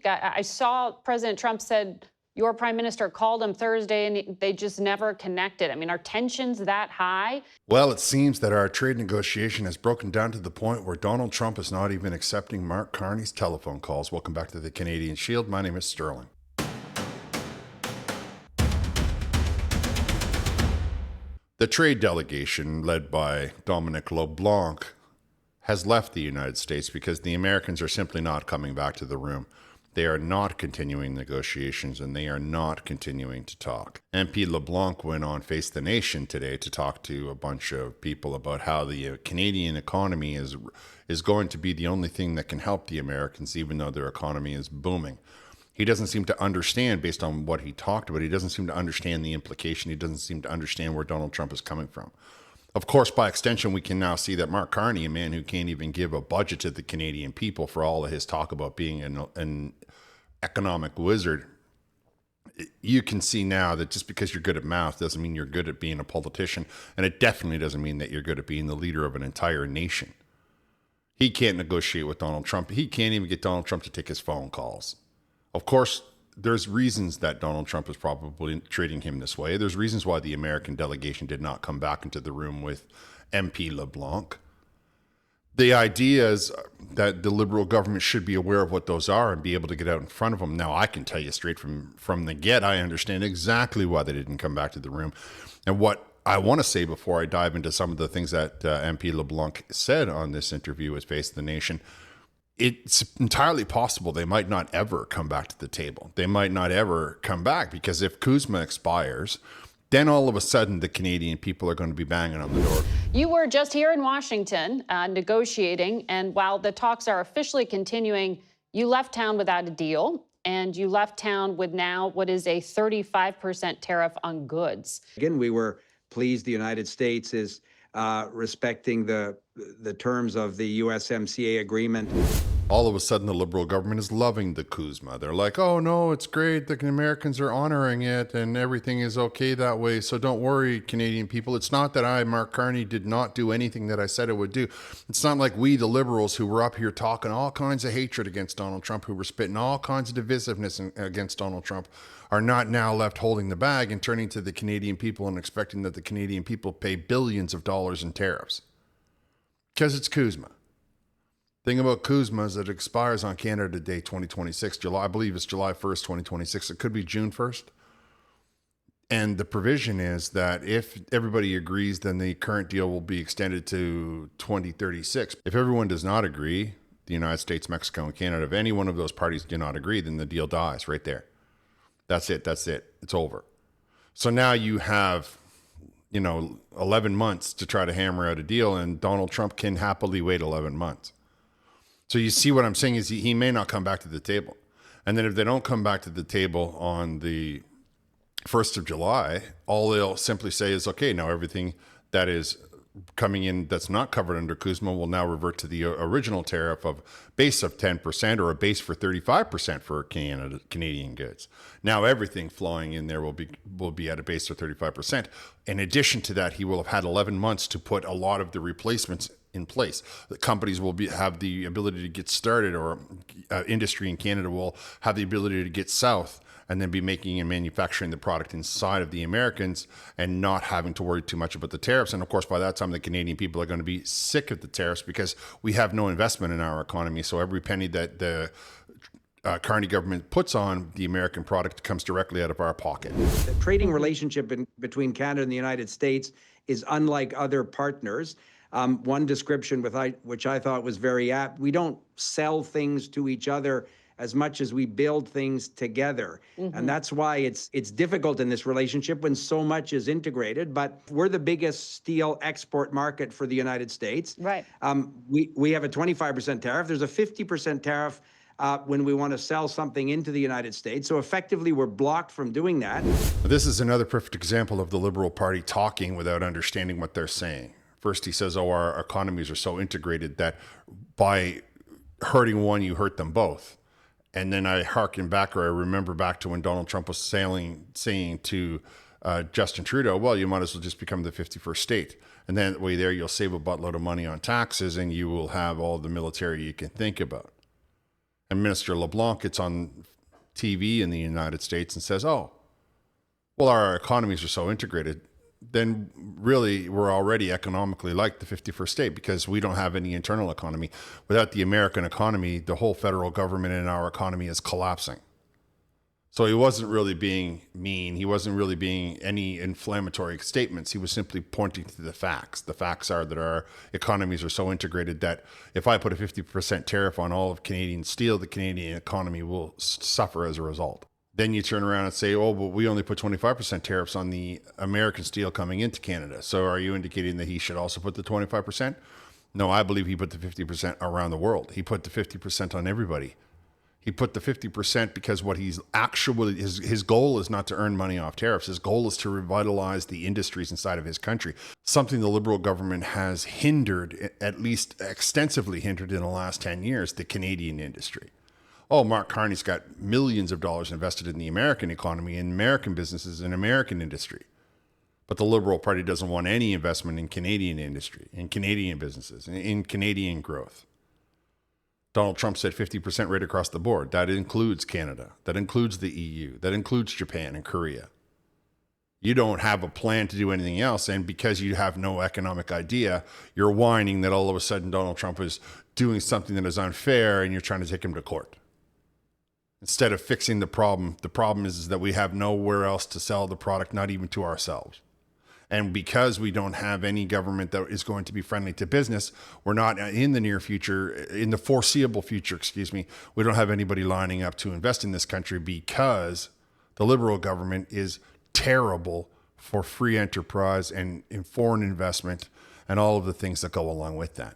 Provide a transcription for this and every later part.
I saw President Trump said your prime minister called him Thursday and they just never connected. I mean, are tensions that high? Well, it seems that our trade negotiation has broken down to the point where Donald Trump is not even accepting Mark Carney's telephone calls. Welcome back to the Canadian Shield. My name is Sterling. The trade delegation, led by Dominic LeBlanc, has left the United States because the Americans are simply not coming back to the room. They are not continuing negotiations, and they are not continuing to talk. MP LeBlanc went on Face the Nation today to talk to a bunch of people about how the Canadian economy is going to be the only thing that can help the Americans, even though their economy is booming. He doesn't seem to understand, based on what he talked about, he doesn't seem to understand the implication. He doesn't seem to understand where Donald Trump is coming from. Of course, by extension, we can now see that Mark Carney, a man who can't even give a budget to the Canadian people for all of his talk about being an economic wizard, you can see now that just because you're good at math doesn't mean you're good at being a politician, and it definitely doesn't mean that you're good at being the leader of an entire nation. He can't negotiate with Donald Trump. He can't even get Donald Trump to take his phone calls. Of course, there's reasons that Donald Trump is probably treating him this way. There's reasons why the American delegation did not come back into the room with MP LeBlanc. The idea is that the Liberal government should be aware of what those are and be able to get out in front of them. Now, I can tell you straight from the get, I understand exactly why they didn't come back to the room. And what I want to say before I dive into some of the things that MP LeBlanc said on this interview with Face the Nation, it's entirely possible they might not ever come back to the table. They might not ever come back, because if CUSMA expires, then all of a sudden the Canadian people are going to be banging on the door. You were just here in Washington negotiating, and while the talks are officially continuing, you left town without a deal, and you left town with now what is a 35% tariff on goods. Again, we were pleased the United States is respecting the terms of the USMCA agreement. All of a sudden, the Liberal government is loving the CUSMA. They're like, oh, no, it's great. The Americans are honoring it and everything is okay that way. So don't worry, Canadian people. It's not that I, Mark Carney, did not do anything that I said it would do. It's not like we, the Liberals, who were up here talking all kinds of hatred against Donald Trump, who were spitting all kinds of divisiveness against Donald Trump, are not now left holding the bag and turning to the Canadian people and expecting that the Canadian people pay billions of dollars in tariffs. Because it's CUSMA. Thing about CUSMA is that it expires on Canada Day 2026. I believe it's July 1st, 2026. It could be June 1st. And the provision is that if everybody agrees, then the current deal will be extended to 2036. If everyone does not agree, the United States, Mexico, and Canada, if any one of those parties do not agree, then the deal dies right there. That's it. It's over. So now you have 11 months to try to hammer out a deal, and Donald Trump can happily wait 11 months. So you see what I'm saying is he may not come back to the table. And then if they don't come back to the table on the 1st of July, all they'll simply say is, okay, now everything that is coming in that's not covered under CUSMA will now revert to the original tariff of base of 10% or a base for 35% for Canadian goods. Now everything flowing in there will be at a base of 35%. In addition to that, he will have had 11 months to put a lot of the replacements in place. The companies will have the ability to get started, or industry in Canada will have the ability to get south and then be making and manufacturing the product inside of the Americans and not having to worry too much about the tariffs. And of course, by that time, the Canadian people are going to be sick of the tariffs because we have no investment in our economy. So every penny that the Carney government puts on the American product comes directly out of our pocket. The trading relationship between Canada and the United States is unlike other partners. One description which I thought was very apt: we don't sell things to each other as much as we build things together. Mm-hmm. And that's why it's difficult in this relationship when so much is integrated. But we're the biggest steel export market for the United States. Right. We have a 25% tariff. There's a 50% tariff when we want to sell something into the United States. So effectively, we're blocked from doing that. This is another perfect example of the Liberal Party talking without understanding what they're saying. First, he says, oh, our economies are so integrated that by hurting one, you hurt them both. And then I hearken back, or I remember back to when Donald Trump was saying to Justin Trudeau, well, you might as well just become the 51st state. And then that way there, you'll save a buttload of money on taxes and you will have all the military you can think about. And Minister LeBlanc gets on TV in the United States and says, oh, well, our economies are so integrated, then really we're already economically like the 51st state because we don't have any internal economy. Without the American economy, the whole federal government and our economy is collapsing. So he wasn't really being mean. He wasn't really being any inflammatory statements. He was simply pointing to the facts. The facts are that our economies are so integrated that if I put a 50% tariff on all of Canadian steel, the Canadian economy will suffer as a result. Then you turn around and say, oh, but we only put 25% tariffs on the American steel coming into Canada. So are you indicating that he should also put the 25%? No, I believe he put the 50% around the world. He put the 50% on everybody. He put the 50% because what he's actually, his goal is not to earn money off tariffs. His goal is to revitalize the industries inside of his country. Something the Liberal government has hindered, at least extensively hindered in the last 10 years, the Canadian industry. Oh, Mark Carney's got millions of dollars invested in the American economy, in American businesses, in American industry. But the Liberal Party doesn't want any investment in Canadian industry, in Canadian businesses, in Canadian growth. Donald Trump said 50% right across the board. That includes Canada. That includes the EU. That includes Japan and Korea. You don't have a plan to do anything else. And because you have no economic idea, you're whining that all of a sudden Donald Trump is doing something that is unfair and you're trying to take him to court. Instead of fixing the problem is that we have nowhere else to sell the product, not even to ourselves. And because we don't have any government that is going to be friendly to business, we're not in the foreseeable future, we don't have anybody lining up to invest in this country because the Liberal government is terrible for free enterprise and in foreign investment and all of the things that go along with that.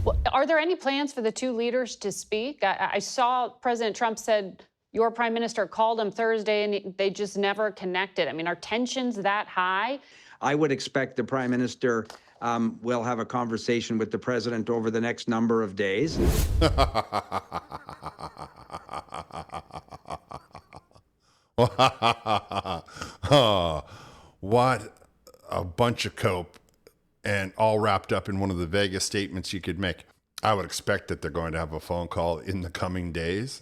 Well, are there any plans for the two leaders to speak? I saw President Trump said your prime minister called him Thursday and they just never connected. I mean, are tensions that high? I would expect the prime minister will have a conversation with the president over the next number of days. Oh, what a bunch of cope, and all wrapped up in one of the vaguest statements you could make. I would expect that they're going to have a phone call in the coming days.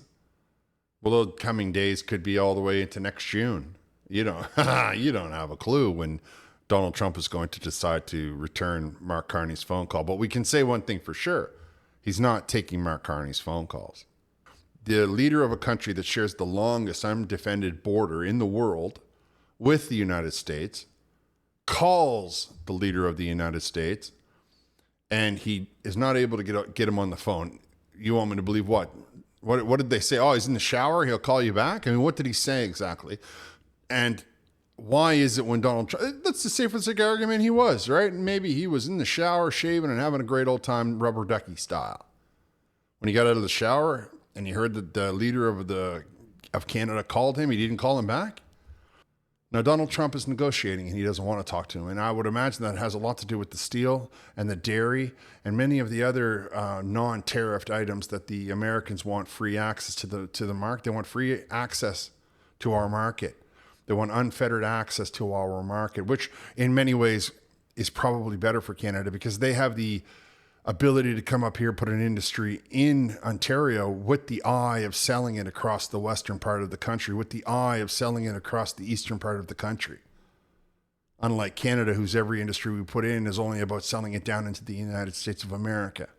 Well, those coming days could be all the way into next June. You don't have a clue when Donald Trump is going to decide to return Mark Carney's phone call. But we can say one thing for sure. He's not taking Mark Carney's phone calls. The leader of a country that shares the longest undefended border in the world with the United States calls the leader of the United States, and he is not able to get him on the phone. You want me to believe what? What did they say? Oh, he's in the shower. He'll call you back. I mean, what did he say exactly? And why is it when Donald Trump, let's just say for the sake of argument, he was, right? And maybe he was in the shower, shaving and having a great old time, rubber ducky style. When he got out of the shower and he heard that the leader of Canada called him, he didn't call him back. Now, Donald Trump is negotiating and he doesn't want to talk to him. And I would imagine that has a lot to do with the steel and the dairy and many of the other non-tariffed items that the Americans want free access to the market. They want free access to our market. They want unfettered access to our market, which in many ways is probably better for Canada because they have the ability to come up here, put an industry in Ontario with the eye of selling it across the western part of the country, with the eye of selling it across the eastern part of the country. Unlike Canada, whose every industry we put in is only about selling it down into the United States of America.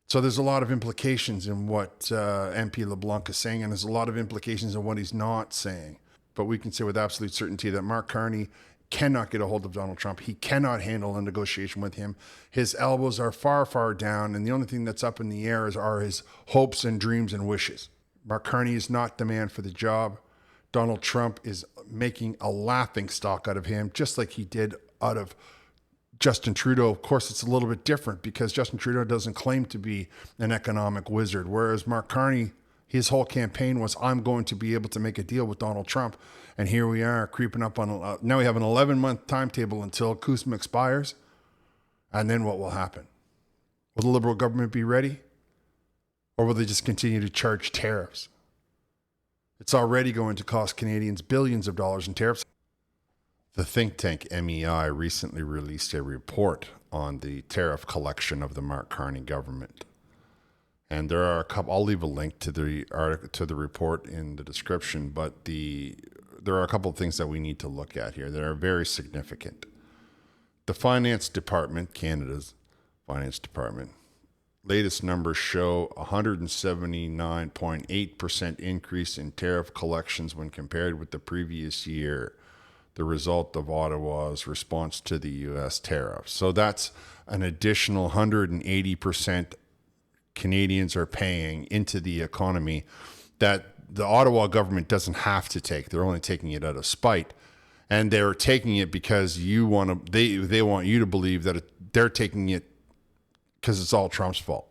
So there's a lot of implications in what MP LeBlanc is saying, and there's a lot of implications in what he's not saying. But we can say with absolute certainty that Mark Carney cannot get a hold of Donald Trump. He cannot handle a negotiation with him. His elbows are far, far down, and the only thing that's up in the air are his hopes and dreams and wishes. Mark Carney is not the man for the job. Donald Trump is making a laughing stock out of him, just like he did out of Justin Trudeau. Of course, it's a little bit different because Justin Trudeau doesn't claim to be an economic wizard, whereas Mark Carney, his whole campaign was, I'm going to be able to make a deal with Donald Trump. And here we are creeping up on, now we have an 11-month timetable until CUSMA expires. And then what will happen? Will the Liberal government be ready? Or will they just continue to charge tariffs? It's already going to cost Canadians billions of dollars in tariffs. The think tank MEI recently released a report on the tariff collection of the Mark Carney government. And there are a couple. I'll leave a link to the article, to the report in the description. But there are a couple of things that we need to look at here that are very significant. The Finance Department, Canada's Finance Department, latest numbers show 179.8% increase in tariff collections when compared with the previous year, the result of Ottawa's response to the U.S. tariffs. So that's an additional 180% Canadians are paying into the economy that the Ottawa government doesn't have to take. They're only taking it out of spite. And they're taking it because they want you to believe that they're taking it because it's all Trump's fault.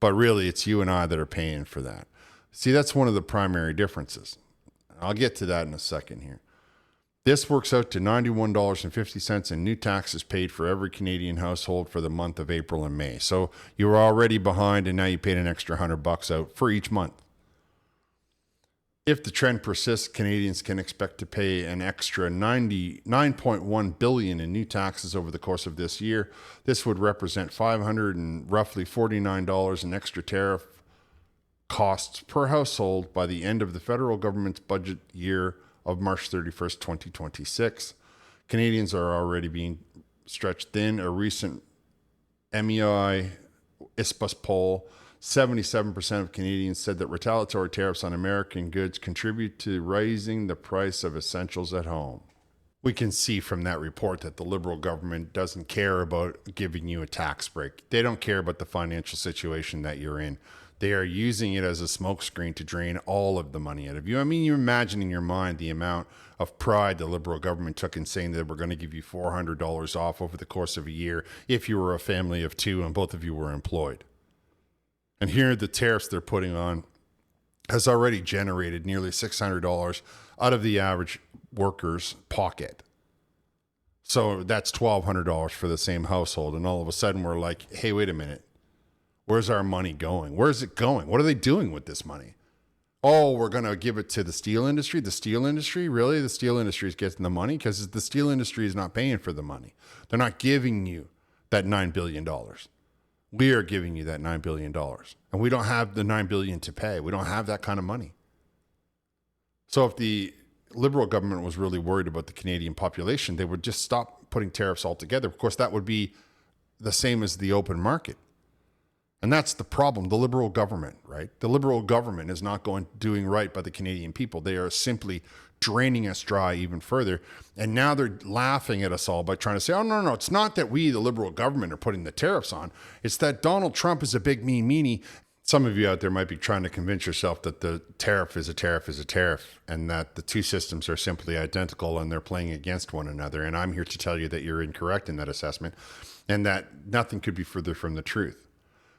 But really, it's you and I that are paying for that. See, that's one of the primary differences. I'll get to that in a second here. This works out to $91.50 in new taxes paid for every Canadian household for the month of April and May. So you were already behind, and now you paid an extra $100 out for each month. If the trend persists, Canadians can expect to pay an extra $99.1 billion in new taxes over the course of this year. This would represent $549 in extra tariff costs per household by the end of the federal government's budget year of March 31st, 2026. Canadians are already being stretched thin. A recent MEI ISPAS poll, 77% of Canadians said that retaliatory tariffs on American goods contribute to raising the price of essentials at home. We can see from that report that the Liberal government doesn't care about giving you a tax break. They don't care about the financial situation that you're in. They are using it as a smokescreen to drain all of the money out of you. I mean, you imagine in your mind the amount of pride the Liberal government took in saying that we're going to give you $400 off over the course of a year if you were a family of two and both of you were employed. And here the tariffs they're putting on has already generated nearly $600 out of the average worker's pocket. So that's $1,200 for the same household. And all of a sudden we're like, hey, wait a minute. Where's our money going? Where's it going? What are they doing with this money? Oh, we're going to give it to the steel industry. The steel industry? Really? The steel industry is getting the money? Because the steel industry is not paying for the money. They're not giving you that $9 billion. We are giving you that $9 billion. And we don't have the $9 billion to pay. We don't have that kind of money. So if the Liberal government was really worried about the Canadian population, they would just stop putting tariffs altogether. Of course, that would be the same as the open market. And that's the problem. The Liberal government, right? The Liberal government is not doing right by the Canadian people. They are simply draining us dry even further. And now they're laughing at us all by trying to say, oh, no, it's not that we, the Liberal government, are putting the tariffs on. It's that Donald Trump is a big mean meanie. Some of you out there might be trying to convince yourself that the tariff is a tariff is a tariff, and that the two systems are simply identical and they're playing against one another. And I'm here to tell you that you're incorrect in that assessment and that nothing could be further from the truth.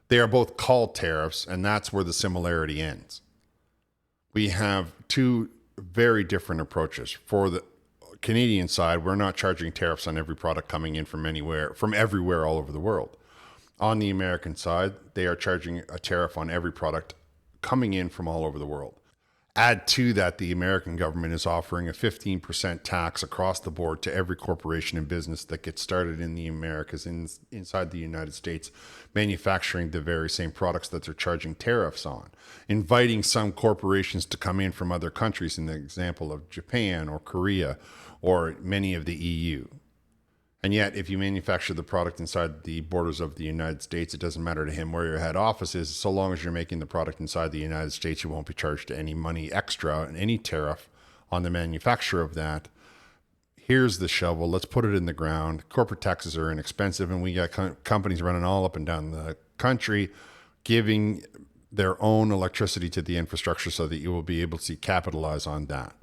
They are both called tariffs, and that's where the similarity ends. We have two very different approaches. For the Canadian side, we're not charging tariffs on every product coming in from everywhere all over the world. On the American side, they are charging a tariff on every product coming in from all over the world. Add to that, the American government is offering a 15% tax across the board to every corporation and business that gets started in the Americas, inside the United States, manufacturing the very same products that they're charging tariffs on, inviting some corporations to come in from other countries, in the example of Japan or Korea or many of the EU. And yet, if you manufacture the product inside the borders of the United States, it doesn't matter to him where your head office is. So long as you're making the product inside the United States, you won't be charged any money extra and any tariff on the manufacture of that. Here's the shovel. Let's put it in the ground. Corporate taxes are inexpensive, and we got companies running all up and down the country giving their own electricity to the infrastructure so that you will be able to capitalize on that,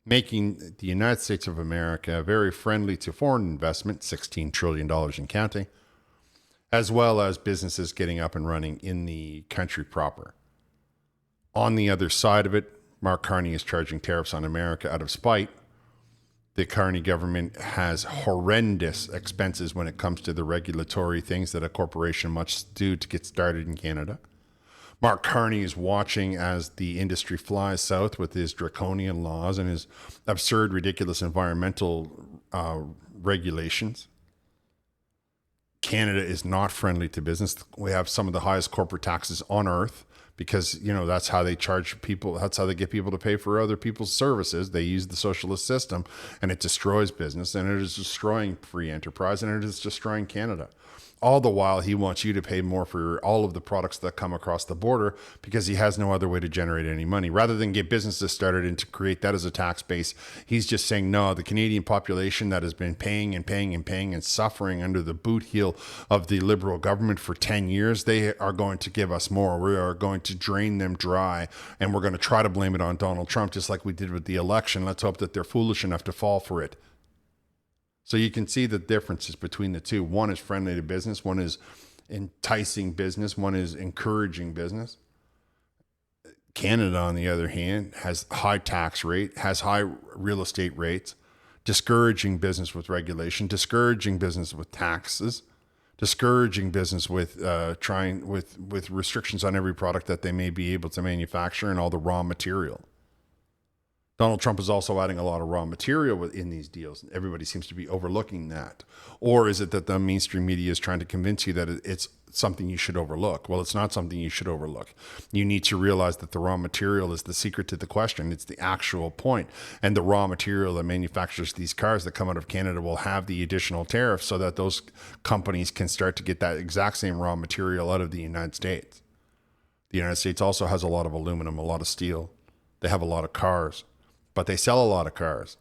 making the United States of America very friendly to foreign investment, $16 trillion and counting, as well as businesses getting up and running in the country proper. On the other side of it, Mark Carney is charging tariffs on America out of spite. The Carney government has horrendous expenses when it comes to the regulatory things that a corporation must do to get started in Canada. Mark Carney is watching as the industry flies south with his draconian laws and his absurd, ridiculous environmental regulations. Canada is not friendly to business. We have some of the highest corporate taxes on earth because, that's how they charge people. That's how they get people to pay for other people's services. They use the socialist system, and it destroys business, and it is destroying free enterprise, and it is destroying Canada. All the while, he wants you to pay more for all of the products that come across the border because he has no other way to generate any money. Rather than get businesses started and to create that as a tax base, he's just saying, no, the Canadian population that has been paying and paying and paying and suffering under the boot heel of the Liberal government for 10 years, they are going to give us more. We are going to drain them dry, and we're going to try to blame it on Donald Trump, just like we did with the election. Let's hope that they're foolish enough to fall for it. So you can see the differences between the two. One is friendly to business. One is enticing business. One is encouraging business. Canada, on the other hand, has high tax rate, has high real estate rates, discouraging business with regulation, discouraging business with taxes, discouraging business with with restrictions on every product that they may be able to manufacture and all the raw material. Donald Trump is also adding a lot of raw material in these deals. Everybody seems to be overlooking that. Or is it that the mainstream media is trying to convince you that it's something you should overlook? Well, it's not something you should overlook. You need to realize that the raw material is the secret to the question. It's the actual point. And the raw material that manufactures these cars that come out of Canada will have the additional tariff so that those companies can start to get that exact same raw material out of the United States. The United States also has a lot of aluminum, a lot of steel. They have a lot of cars, but they sell a lot of cars.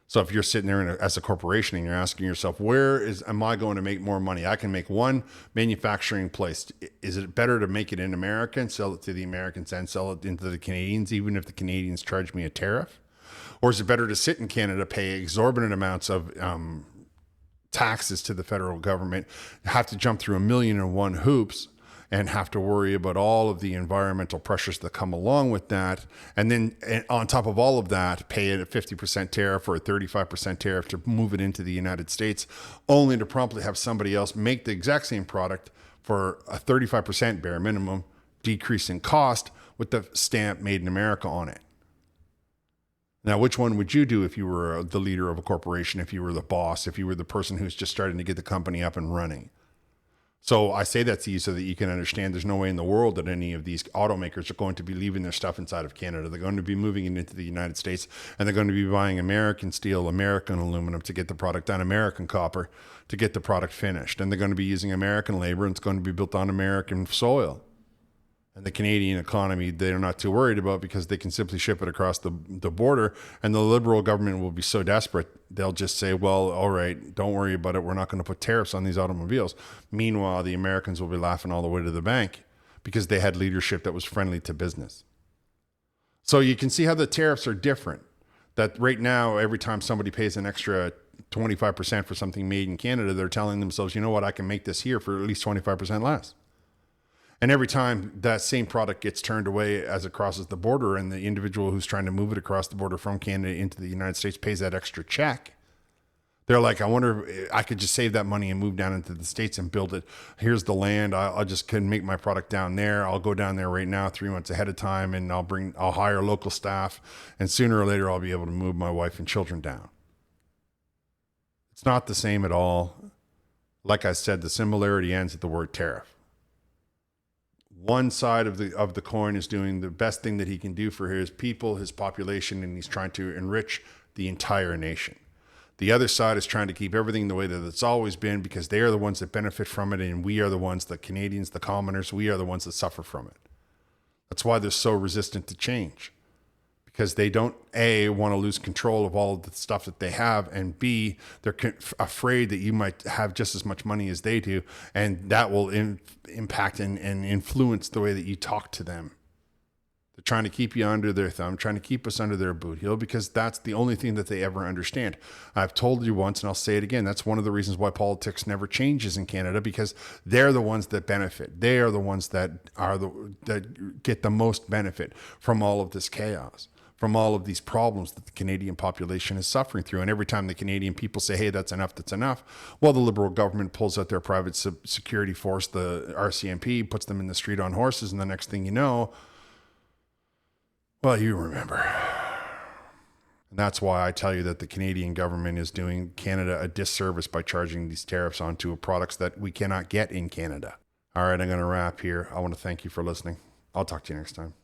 So if you're sitting there as a corporation and you're asking yourself, am I going to make more money? I can make one manufacturing place. Is it better to make it in America and sell it to the Americans and sell it into the Canadians, even if the Canadians charge me a tariff? Or is it better to sit in Canada, pay exorbitant amounts of taxes to the federal government, have to jump through 1,000,001 hoops, and have to worry about all of the environmental pressures that come along with that. And then on top of all of that, pay a 50% tariff or a 35% tariff to move it into the United States, only to promptly have somebody else make the exact same product for a 35% bare minimum decrease in cost with the stamp made in America on it. Now, which one would you do if you were the leader of a corporation, if you were the boss, if you were the person who's just starting to get the company up and running? So I say that to you so that you can understand there's no way in the world that any of these automakers are going to be leaving their stuff inside of Canada. They're going to be moving it into the United States, and they're going to be buying American steel, American aluminum to get the product done, American copper to get the product finished. And they're going to be using American labor, and it's going to be built on American soil. And the Canadian economy, they're not too worried about because they can simply ship it across the border, and the Liberal government will be so desperate, they'll just say, well, all right, don't worry about it. We're not going to put tariffs on these automobiles. Meanwhile, the Americans will be laughing all the way to the bank because they had leadership that was friendly to business. So you can see how the tariffs are different. That right now, every time somebody pays an extra 25% for something made in Canada, they're telling themselves, you know what, I can make this here for at least 25% less. And every time that same product gets turned away as it crosses the border and the individual who's trying to move it across the border from Canada into the United States pays that extra check, they're like, I wonder if I could just save that money and move down into the States and build it. Here's the land. I'll just couldn't make my product down there. I'll go down there right now 3 months ahead of time, and I'll hire local staff, and sooner or later I'll be able to move my wife and children down. It's not the same at all. Like I said, the similarity ends at the word tariff. One side of the coin is doing the best thing that he can do for his people, his population, and he's trying to enrich the entire nation. The other side is trying to keep everything the way that it's always been because they are the ones that benefit from it, and we are the ones, the Canadians, the commoners, we are the ones that suffer from it. That's why they're so resistant to change, because they don't, A, want to lose control of all of the stuff that they have, and B, they're afraid that you might have just as much money as they do, and that will impact and influence the way that you talk to them. They're trying to keep you under their thumb, trying to keep us under their boot heel, because that's the only thing that they ever understand. I've told you once, and I'll say it again, that's one of the reasons why politics never changes in Canada, because they're the ones that benefit. They are the ones that get the most benefit from all of this chaos, from all of these problems that the Canadian population is suffering through. And every time the Canadian people say, hey, that's enough, well, the Liberal government pulls out their private security force, the RCMP, puts them in the street on horses, and the next thing you know, well, you remember. And that's why I tell you that the Canadian government is doing Canada a disservice by charging these tariffs onto products that we cannot get in Canada. All right, I'm going to wrap here. I want to thank you for listening. I'll talk to you next time.